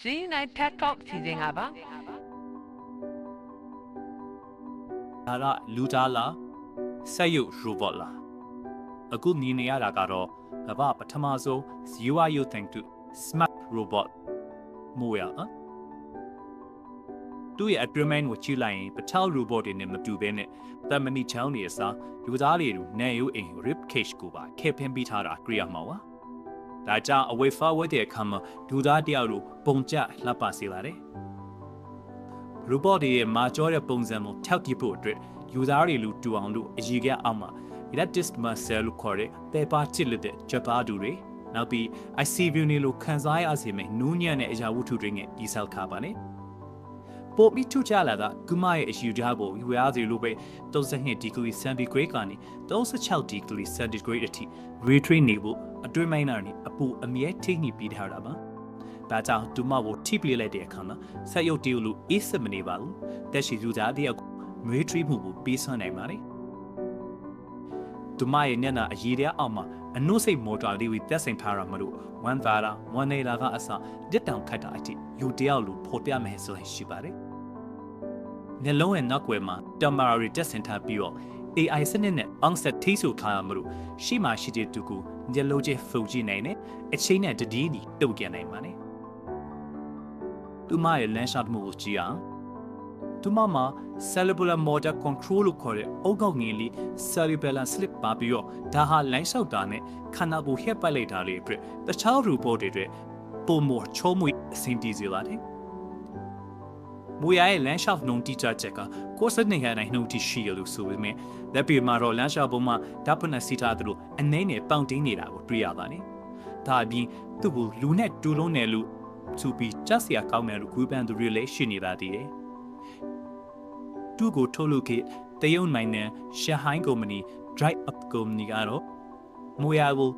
See night TED Talk စီစဉ်ကပါဒါကလူသားလားစက်ရုပ် robot လားအခုမြင်နေရတာကတော့ကမ္ဘာပထမဆုံး Zero You Think to Smart Robot မို့ရသူ့ရဲ့ agreement ကိုကြည့်လိုက်ရင်ပထမ robot တွေနဲ့မတူဘဲနဲ့တမနီချောင်းတွေအစားလူသားတွေလိုနေရုပ်အိမ် rib cage ကိုပါခဲဖင်းပြီးထားတာတွေ့ရမှာပါဒါကြောင့် away forward တဲ့အခါမှာလူသားတယောက်လိုပုံကျလှပစေလာတယ် robot တွေရဲ့မာကျောတဲ့ပုံစံကိုထောက်ကြည့်ဖို့အတွက်ယူသားတွေလူတူအောင်လို့အရေးကအောက်မှာ electric muscle လို့ခေါ်တဲ့ပေပါချစ်လက်တဲ့ဂျပါတူတွေနောက်ပြီး ICV နေလို့ခန်းစားရစေမယ့်နူးညံ့တဲ့အရာဝတ္ထုတွေနဲ့ဒီဆောက်ခါပါနဲ့ပိုပြီးထူးခြားလာတာကုမရဲ့အယူထားဖို့ယူရစီလို့ပဲ32 degree centigrade ကနေ36 degree centigrade အထိ retreat နေဖို့အတွင်းပိုင်းနဲ့အပူအမြဲထိနေပြီးထားတာပါဒါကြောင့်သူမကိုထိပလေးလိုက်တဲ့အခါမှာဆက်ရုပ်တည်းလို့အေးစမနေပါဘူးတက်ရှိယူသားတယောက်မွေးထွေးမှုကိုပေးစွမ်းနိုင်ပါတယ်သူမရဲ့မျက်နှာအရေးတဲ့အောက်မှာအနှုတ်စိတ်မော်တာလေးကိုတက်ဆင်ထားရမလို့ဝမ်သာရာဝမ်နေလာကအစတက်တောင်ခတ်တာအထိလူတယောက်လိုဖော်ပြမယ်ဆိုရင်ရှိပါတယ်မျက်လုံးရဲ့နောက်ွယ်မှာတမာရီတက်ဆင်ထားပြီးတော့ AI စနစ်နဲ့အောင်ဆက်ထိဆိုထားရမလို့ရှိမှရှိတဲ့သူကိုမျက်လုံးချင်းဖုန်ကြည့်နိုင်တယ်အချိန်နဲ့တည်တည်တုတ်ပြန်နိုင်ပါတယ်သူမရဲ့လမ်းလျှောက်မှုကိုကြည့်အောင်သူမမှာ cerebral motor control လို့ခေါ်တဲ့အုတ်ကောက်ငင်လေး cerebral slip ပါပြီးတော့ဒါဟာလမ်းလျှောက်တာနဲ့ခန္ဓာကိုယ်ဟျက်ပတ်လိုက်တာလေးအတွက်တခြား robot တွေအတွက်ပုံမချုံးမွေအဆင်ပြေစေပါတယ်မူရရဲ့လမ်းလျှောက်နှုံတိကျချက်ကကိုယ်စနေရနိုင်နှုံတိရှိရလို့ဆိုပေမဲ့လက်ပြမှာတော့လမ်းလျှောက်ပုံမှာဓာတ်ပနစီထားသလိုအနေနဲ့ပေါင်တင်းနေတာကိုတွေ့ရပါတယ်ဒါအပြင်သူ့ကိုလူနဲ့တူလုံးနယ်လို့သူပြီးချက်စရာကောင်းတယ်လို့ဂူပန်သူတွေလည်းရှိနေပါသေးတယ်သူ့ကိုထုတ်လုပ်ခဲ့တရုတ်နိုင်ငံရှန်ဟိုင်းကုမ္ပဏီ Drive Up ကုမ္ပဏီကတော့မူရကို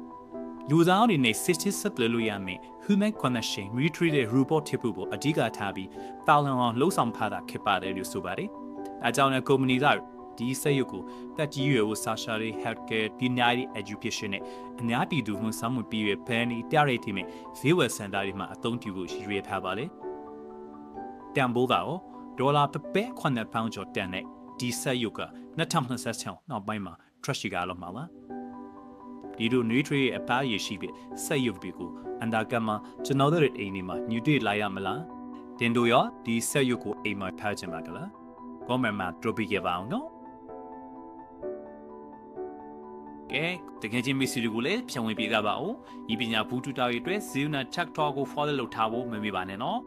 လူသားတွေနဲ့ system ဆက်သွယ်လို့ရမယ် human connection retrieve တဲ့ robot ဖြစ်ဖို့အဓိကထားပြီးတာဝန်အောင်လှုပ်ဆောင်ဖားတာဖြစ်ပါတယ်လို့ဆိုပါတယ်။အဲကြောင့်လည်းကုမ္ပဏီကဒီစက်ရုပ်ကိုတက်ကြီးရွယ်ကိုစာရှာရေး healthcare ပညာရေး education နဲ့အများပြည်သူမှုဆောင်မှုပြီးရဘန်နီတရိတ်တီမဲ့ viewer center တွေမှာအသုံးပြုဖို့ရည်ရွယ်ထားပါလေ။တန်ဖိုးကတော့ဒေါ်လာပဲ9ပေါင်ကျော်တန်တဲ့ဒီစက်ရုပ်က2026နောက်ပိုင်းမှာ trash ကလောက်မှာပါ။ဒီလို nutrient ရဲ့အပါရရှိပြီးဆက်ရုပ်တွေကိုအန်ဒါကမှာကျွန်တော်တို့ရဲ့အိမ်ဒီမှာညူတွေ့လာရမလားတင်တို့ရောဒီဆက်ရုပ်ကိုအိမ်မှာထားချင်ပါကလား comment မှာ drop ပေးကြပါအောင်နော်ကဲတကယ်ချင်းမစ္စရီကိုလည်းဖြန့်ဝေပေးကြပါဦးဤပညာဘူးတူတာတွေအတွက် Zuna Chat Talk ကို follow လုပ်ထားဖို့မမေ့ပါနဲ့နော်